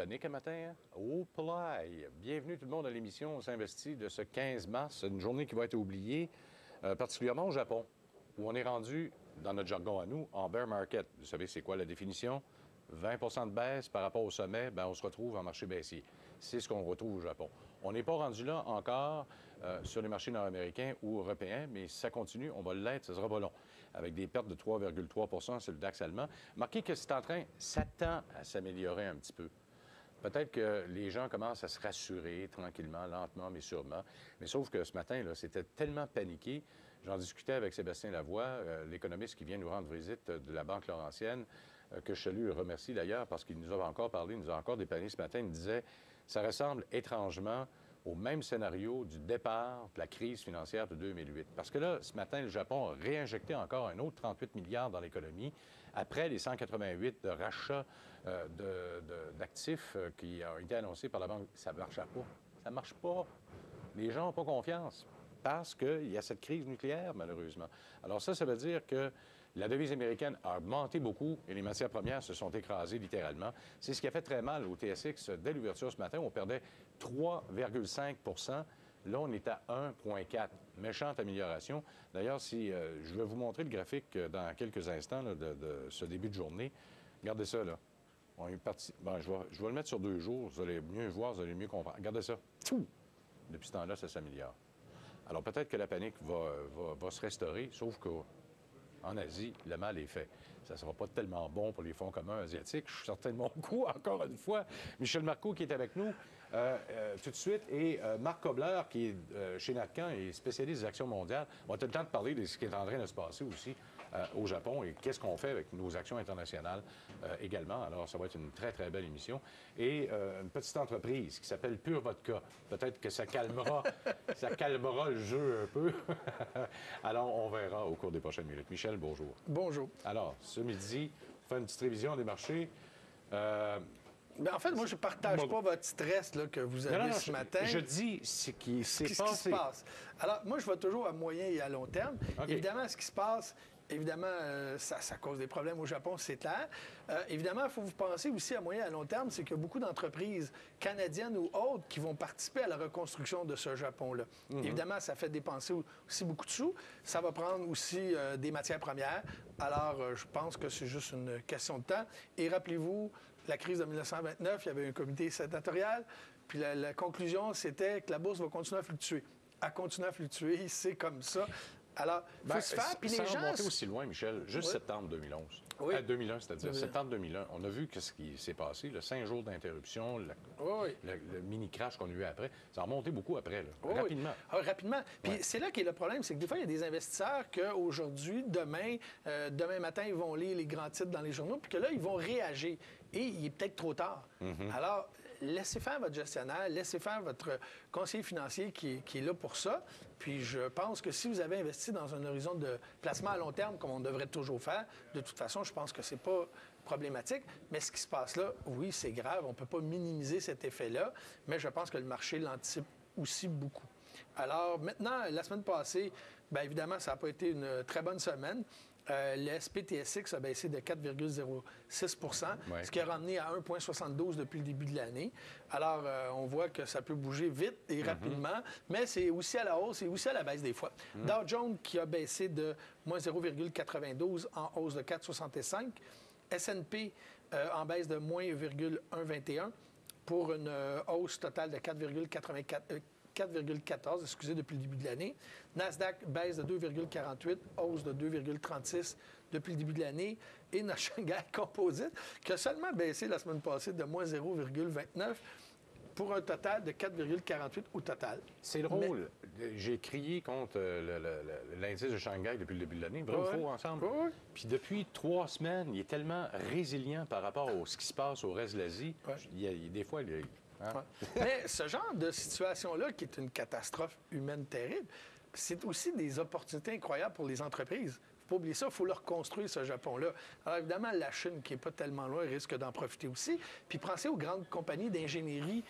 panique un matin, hein? Oh, play! Bienvenue tout le monde à l'émission On s'investit de ce 15 mars, une journée qui va être oubliée, particulièrement au Japon, où on est rendu, dans notre jargon à nous, en bear market. Vous savez, c'est quoi la définition? 20 de baisse par rapport au sommet, bien, on se retrouve en marché baissier. C'est ce qu'on retrouve au Japon. On n'est pas rendu là encore sur les marchés nord-américains ou européens, mais si ça continue, on va l'être, ce sera pas long. Avec des pertes de 3,3 sur le DAX allemand. Marquez que c'est en train, ça tend à s'améliorer un petit peu. Peut-être que les gens commencent à se rassurer tranquillement, lentement, mais sûrement. Mais sauf que ce matin, là, c'était tellement paniqué. J'en discutais avec Sébastien Lavoie, l'économiste qui vient nous rendre visite de la Banque Laurentienne, que je salue et remercie d'ailleurs parce qu'il nous a encore parlé, il nous a encore dépanné ce matin. Il me disait, ça ressemble étrangement au même scénario du départ de la crise financière de 2008. Parce que là, ce matin, le Japon a réinjecté encore un autre 38 milliards dans l'économie après les 188 de rachats d'actifs qui ont été annoncés par la Banque. Ça ne marche pas. Ça ne marche pas. Les gens n'ont pas confiance parce qu'il y a cette crise nucléaire, malheureusement. Alors ça veut dire que la devise américaine a augmenté beaucoup et les matières premières se sont écrasées littéralement. C'est ce qui a fait très mal au TSX dès l'ouverture ce matin. On perdait 3,5 %. Là, on est à 1,4 %. Méchante amélioration. D'ailleurs, si je vais vous montrer le graphique dans quelques instants là, de ce début de journée. Regardez ça, là. On est parti. Bon, je vais le mettre sur 2 jours. Vous allez mieux voir, vous allez mieux comprendre. Regardez ça. Fou! Depuis ce temps-là, ça s'améliore. Alors, peut-être que la panique va se restaurer, sauf qu'en Asie, le mal est fait. Ça ne sera pas tellement bon pour les fonds communs asiatiques. Je suis certain de mon coup, encore une fois. Michel Marcoux qui est avec nous tout de suite. Et Marc Kobler, qui est chez Natcan et spécialiste des actions mondiales. On a le temps de parler de ce qui est en train de se passer aussi au Japon et qu'est-ce qu'on fait avec nos actions internationales également. Alors, ça va être une très, très belle émission. Et une petite entreprise qui s'appelle Pure Vodka. Peut-être que ça calmera, ça calmera le jeu un peu. Alors, on verra au cours des prochaines minutes. Michel, bonjour. Bonjour. Alors, ce midi, on fait une petite révision des marchés. Bien, en fait, moi, je ne partage pas votre stress là, que vous avez ce matin. Je dis ce qui s'est passé. Ce qui se passe. Alors, moi, je vais toujours à moyen et à long terme. Okay. Évidemment, ce qui se passe, ça cause des problèmes au Japon, c'est clair. Évidemment, il faut vous penser aussi à moyen et à long terme, c'est qu'il y a beaucoup d'entreprises canadiennes ou autres qui vont participer à la reconstruction de ce Japon-là. Évidemment, ça fait dépenser aussi beaucoup de sous. Ça va prendre aussi des matières premières. Alors, je pense que c'est juste une question de temps. Et rappelez-vous, la crise de 1929, il y avait un comité sénatorial. Puis la conclusion, c'était que la bourse va continuer à fluctuer. Elle continue à fluctuer, c'est comme ça. Alors, il faut se faire, puis les gens... Sans remonter aussi loin, Michel, juste septembre 2011. Oui. 2001, c'est-à-dire septembre 2001. On a vu ce qui s'est passé, le 5 jours d'interruption, le mini-crash qu'on a eu après. Ça a remonté beaucoup après, là. Rapidement. Ah, rapidement. Puis c'est là qu'est le problème, c'est que des fois, il y a des investisseurs qu'aujourd'hui, demain matin, ils vont lire les grands titres dans les journaux, puis que là, ils vont réagir. Et il est peut-être trop tard. Alors, laissez faire votre gestionnaire, laissez faire votre conseiller financier qui est là pour ça. Puis je pense que si vous avez investi dans un horizon de placement à long terme, comme on devrait toujours faire, de toute façon, je pense que c'est pas problématique. Mais ce qui se passe là, oui, c'est grave. On ne peut pas minimiser cet effet-là, mais je pense que le marché l'anticipe aussi beaucoup. Alors maintenant, la semaine passée, bien évidemment, ça n'a pas été une très bonne semaine. Le SPTSX a baissé de 4,06 ce qui a ramené à 1,72 depuis le début de l'année. Alors, on voit que ça peut bouger vite et rapidement, mais c'est aussi à la hausse et aussi à la baisse des fois. Dow Jones qui a baissé de moins 0,92 en hausse de 4,65. S&P en baisse de moins 1,121 pour une hausse totale de 4,14, depuis le début de l'année. Nasdaq baisse de 2,48, hausse de 2,36 depuis le début de l'année. Et notre Shanghai Composite, qui a seulement baissé la semaine passée de moins 0,29 pour un total de 4,48 au total. C'est drôle. J'ai crié contre l'indice de Shanghai depuis le début de l'année. Vrai ou faux ensemble? Puis depuis 3 semaines, il est tellement résilient par rapport à ce qui se passe au reste de l'Asie. Des fois, Mais ce genre de situation-là, qui est une catastrophe humaine terrible, c'est aussi des opportunités incroyables pour les entreprises. Il ne faut pas oublier ça, il faut leur construire ce Japon-là. Alors évidemment, la Chine, qui n'est pas tellement loin, risque d'en profiter aussi. Puis pensez aux grandes compagnies d'ingénierie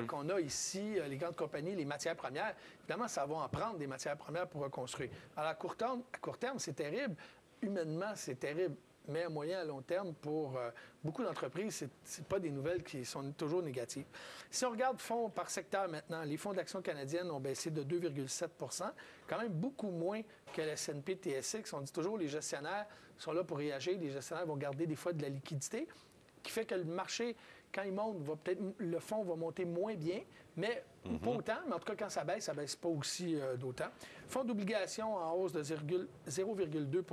qu'on a ici, les grandes compagnies, les matières premières. Évidemment, ça va en prendre des matières premières pour reconstruire. Alors à court terme, c'est terrible. Humainement, c'est terrible. mais à moyen et à long terme, pour beaucoup d'entreprises, ce pas des nouvelles qui sont toujours négatives. Si on regarde fonds par secteur maintenant, les fonds d'action canadienne ont baissé de 2,7 quand même beaucoup moins que le S&P/TSX. On dit toujours que les gestionnaires sont là pour réagir, les gestionnaires vont garder des fois de la liquidité, qui fait que le marché, quand il monte, le fonds va monter moins bien, mais pas autant. Mais en tout cas, quand ça baisse pas aussi d'autant. Fonds d'obligation en hausse de 0,2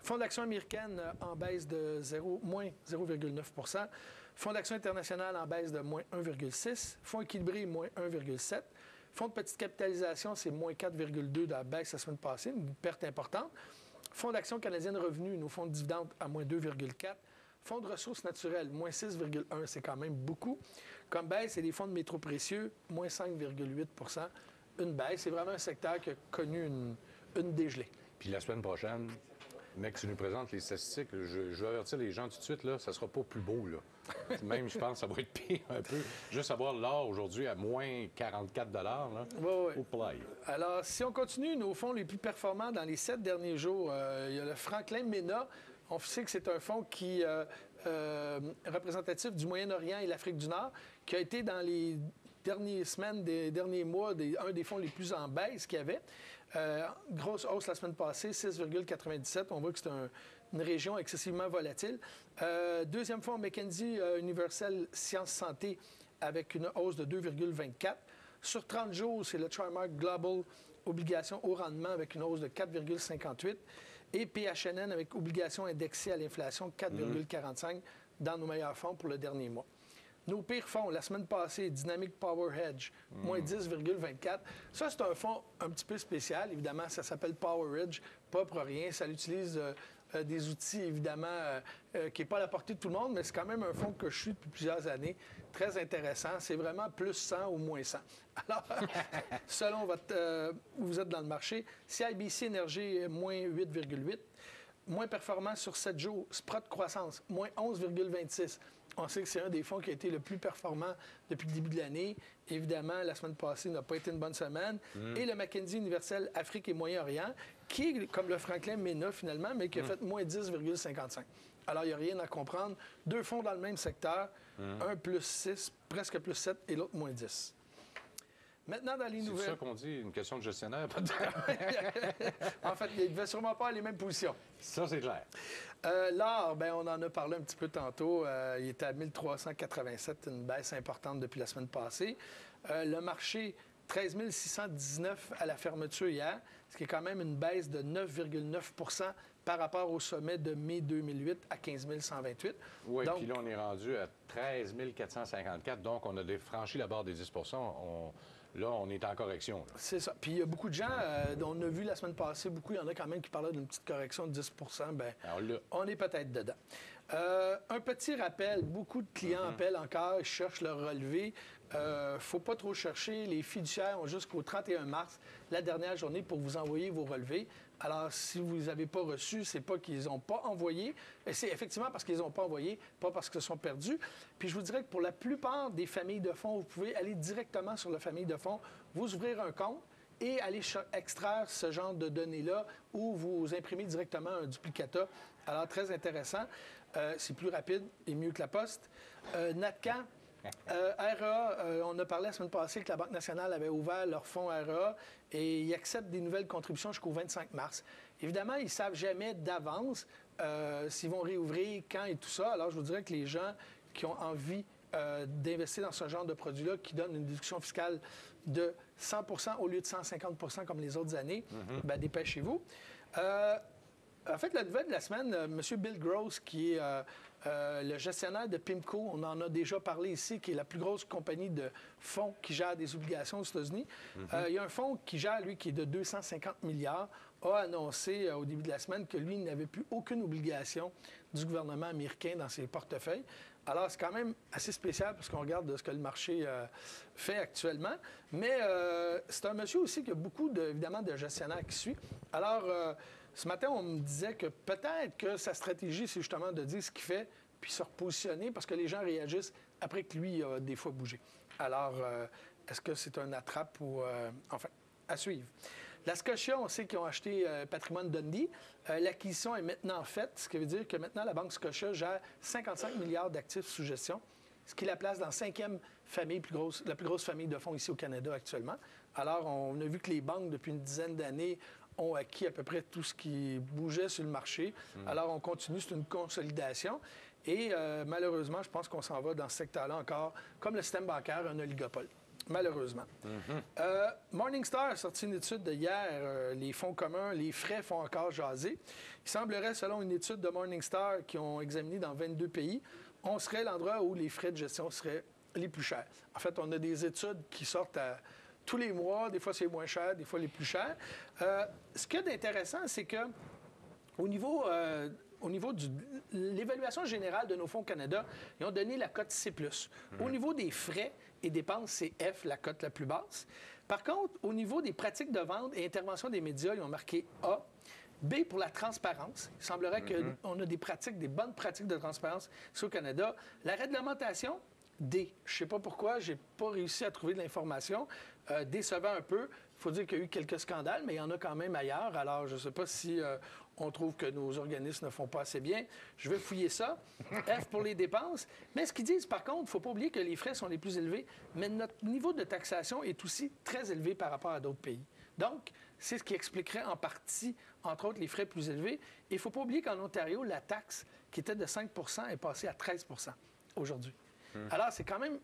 Fonds d'action américaine en baisse de moins 0,9 Fonds d'action international en baisse de moins 1,6 Fonds équilibré, moins 1,7 Fonds de petite capitalisation, c'est moins 4,2 de la baisse la semaine passée, une perte importante. Fonds d'action canadienne revenu, nos fonds de dividendes à moins 2,4 Fonds de ressources naturelles, moins 6,1 c'est quand même beaucoup. Comme baisse, c'est les fonds de métaux précieux, moins 5,8 une baisse. C'est vraiment un secteur qui a connu une dégelée. Puis la semaine prochaine, mec, tu nous présentes les statistiques. Je vais avertir les gens tout de suite, là, ça sera pas plus beau, là. Même, je pense que ça va être pire un peu. Juste avoir l'or aujourd'hui à moins 44 là. Oui. Au play. Alors, si on continue, nos fonds les plus performants dans les 7 derniers jours, il y a le Franklin MENA. On sait que c'est un fonds qui représentatif du Moyen-Orient et l'Afrique du Nord, qui a été dans les dernières semaines, des derniers mois, un des fonds les plus en baisse qu'il y avait. Grosse hausse la semaine passée, 6,97. On voit que c'est une région excessivement volatile. Deuxième fonds, Mackenzie Universal Sciences Santé, avec une hausse de 2,24. Sur 30 jours, c'est le Trimark Global Obligations haut rendement avec une hausse de 4,58. Et PHNN avec obligations indexées à l'inflation, 4,45 dans nos meilleurs fonds pour le dernier mois. Nos pires fonds, la semaine passée, Dynamic Power Hedge, moins 10,24. Ça, c'est un fonds un petit peu spécial. Évidemment, ça s'appelle Power Hedge, pas pour rien. Ça utilise des outils, évidemment, qui n'est pas à la portée de tout le monde, mais c'est quand même un fonds que je suis depuis plusieurs années. Très intéressant. C'est vraiment plus 100 ou moins 100. Alors, selon où vous êtes dans le marché, CIBC Énergie, moins 8,8. Moins performant sur 7 jours, Sprott Croissance, moins 11,26. On sait que c'est un des fonds qui a été le plus performant depuis le début de l'année. Évidemment, la semaine passée n'a pas été une bonne semaine. Et le Mackenzie Universel Afrique et Moyen-Orient, qui est comme le Franklin MENA finalement, mais qui a fait moins 10,55. Alors, il n'y a rien à comprendre. Deux fonds dans le même secteur, un plus 6, presque plus 7 et l'autre moins 10. Maintenant, dans les nouvelles... C'est ça qu'on dit, une question de gestionnaire, peut-être? En fait, il ne devait sûrement pas à les mêmes positions. Ça, c'est clair. L'or, bien, on en a parlé un petit peu tantôt. Il était à 1387, une baisse importante depuis la semaine passée. Le marché, 13 619 à la fermeture hier, ce qui est quand même une baisse de 9,9 par rapport au sommet de mai 2008 à 15 128. Oui, puis là, on est rendu à 13 454, donc on a franchi la barre des 10 Là, on est en correction. C'est ça. Puis il y a beaucoup de gens, on a vu la semaine passée, il y en a quand même qui parlaient d'une petite correction de 10 bien, on est peut-être dedans. Un petit rappel, beaucoup de clients appellent encore, ils cherchent leur relevé. Faut pas trop chercher. Les fiduciaires ont jusqu'au 31 mars, la dernière journée, pour vous envoyer vos relevés. Alors, si vous ne les avez pas reçus, c'est pas qu'ils n'ont pas envoyé. C'est effectivement parce qu'ils n'ont pas envoyé, pas parce qu'ils sont perdus. Puis je vous dirais que pour la plupart des familles de fonds, vous pouvez aller directement sur la famille de fonds, vous ouvrir un compte et aller extraire ce genre de données-là ou vous imprimer directement un duplicata. Alors, très intéressant. C'est plus rapide et mieux que la poste. Natcan, REA, on a parlé la semaine passée que la Banque nationale avait ouvert leur fonds REA et ils acceptent des nouvelles contributions jusqu'au 25 mars. Évidemment, ils ne savent jamais d'avance s'ils vont réouvrir, quand et tout ça. Alors, je vous dirais que les gens qui ont envie d'investir dans ce genre de produit-là, qui donne une déduction fiscale de 100 au lieu de 150 comme les autres années, bien, dépêchez-vous. En fait, la nouvelle de la semaine, M. Bill Gross, qui est le gestionnaire de PIMCO, on en a déjà parlé ici, qui est la plus grosse compagnie de fonds qui gère des obligations aux États-Unis. Il y a un fonds qui gère, lui, qui est de 250 milliards, a annoncé au début de la semaine que lui, il n'avait plus aucune obligation du gouvernement américain dans ses portefeuilles. Alors, c'est quand même assez spécial parce qu'on regarde ce que le marché fait actuellement. Mais c'est un monsieur aussi qui a beaucoup, évidemment, de gestionnaires qui suit. Alors, ce matin, on me disait que peut-être que sa stratégie, c'est justement de dire ce qu'il fait puis se repositionner parce que les gens réagissent après que lui a des fois bougé. Alors, est-ce que c'est un attrape ou... enfin, à suivre. La Scotia, on sait qu'ils ont acheté Patrimoine Dundee. L'acquisition est maintenant faite, ce qui veut dire que maintenant, la Banque Scotia gère 55 milliards d'actifs sous gestion, ce qui la place dans la 5e famille, la plus grosse famille de fonds ici au Canada actuellement. Alors, on a vu que les banques, depuis une dizaine d'années, ont acquis à peu près tout ce qui bougeait sur le marché. Alors, on continue, c'est une consolidation. Et malheureusement, je pense qu'on s'en va dans ce secteur-là encore, comme le système bancaire, un oligopole. Malheureusement. Morningstar a sorti une étude de hier. Les fonds communs, les frais font encore jaser. Il semblerait, selon une étude de Morningstar qui ont examiné dans 22 pays, on serait l'endroit où les frais de gestion seraient les plus chers. En fait, on a des études qui sortent tous les mois. Des fois, c'est moins cher, des fois, les plus chers. Ce qu'il y a d'intéressant, c'est que au niveau de l'évaluation générale de nos fonds Canada, ils ont donné la cote C+. Au niveau des frais et dépenses, c'est F, la cote la plus basse. Par contre, au niveau des pratiques de vente et intervention des médias, ils ont marqué A. B, pour la transparence. Il semblerait qu'on a des bonnes pratiques de transparence ici au Canada. La réglementation, D. Je ne sais pas pourquoi, je n'ai pas réussi à trouver de l'information. Décevant un peu. Il faut dire qu'il y a eu quelques scandales, mais il y en a quand même ailleurs. Alors, je ne sais pas si on trouve que nos organismes ne font pas assez bien. Je vais fouiller ça. F pour les dépenses. Mais ce qu'ils disent, par contre, il ne faut pas oublier que les frais sont les plus élevés, mais notre niveau de taxation est aussi très élevé par rapport à d'autres pays. Donc, c'est ce qui expliquerait en partie, entre autres, les frais plus élevés. Et il ne faut pas oublier qu'en Ontario, la taxe, qui était de 5 est passée à 13 aujourd'hui. Alors, c'est quand même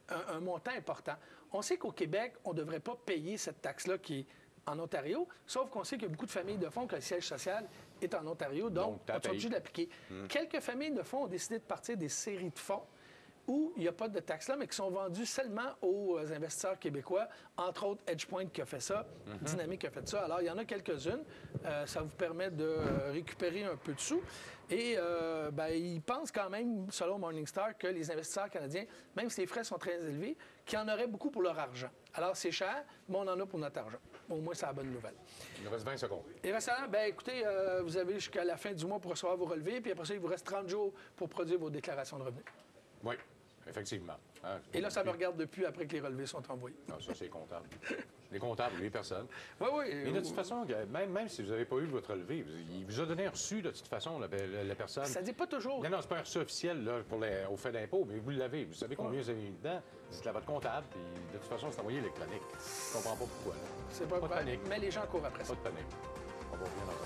un montant important. On sait qu'au Québec, on ne devrait pas payer cette taxe-là qui est en Ontario, sauf qu'on sait qu'il y a beaucoup de familles de fonds que le siège social est en Ontario, donc on est obligé de l'appliquer. Quelques familles de fonds ont décidé de partir des séries de fonds où il n'y a pas de taxe là, mais qui sont vendus seulement aux investisseurs québécois, entre autres EdgePoint qui a fait ça, Dynamic qui a fait ça. Alors, il y en a quelques-unes. Ça vous permet de récupérer un peu de sous. Et ils pensent quand même, selon Morningstar, que les investisseurs canadiens, même si les frais sont très élevés, qu'ils en auraient beaucoup pour leur argent. Alors, c'est cher, mais on en a pour notre argent. Au moins, c'est la bonne nouvelle. Il nous reste 20 secondes. Et récemment, écoutez, vous avez jusqu'à la fin du mois pour recevoir vos relevés, puis après ça, il vous reste 30 jours pour produire vos déclarations de revenus. Oui, effectivement. Et là, ça me regarde depuis après que les relevés sont envoyés. Non, ça, c'est comptable. Les comptables, les personnes. Oui, oui. Mais de toute façon, même si vous n'avez pas eu votre relevé, il vous a donné un reçu, de toute façon, la personne. Ça ne dit pas toujours. Non, c'est pas un reçu officiel là, au fait d'impôt, mais vous l'avez. Vous savez combien vous avez mis dedans. Dites-le à votre comptable, puis de toute façon, c'est envoyé électronique. Je ne comprends pas pourquoi. C'est pas de panique. Mais les gens courent après ça. Pas de panique. On va revenir dans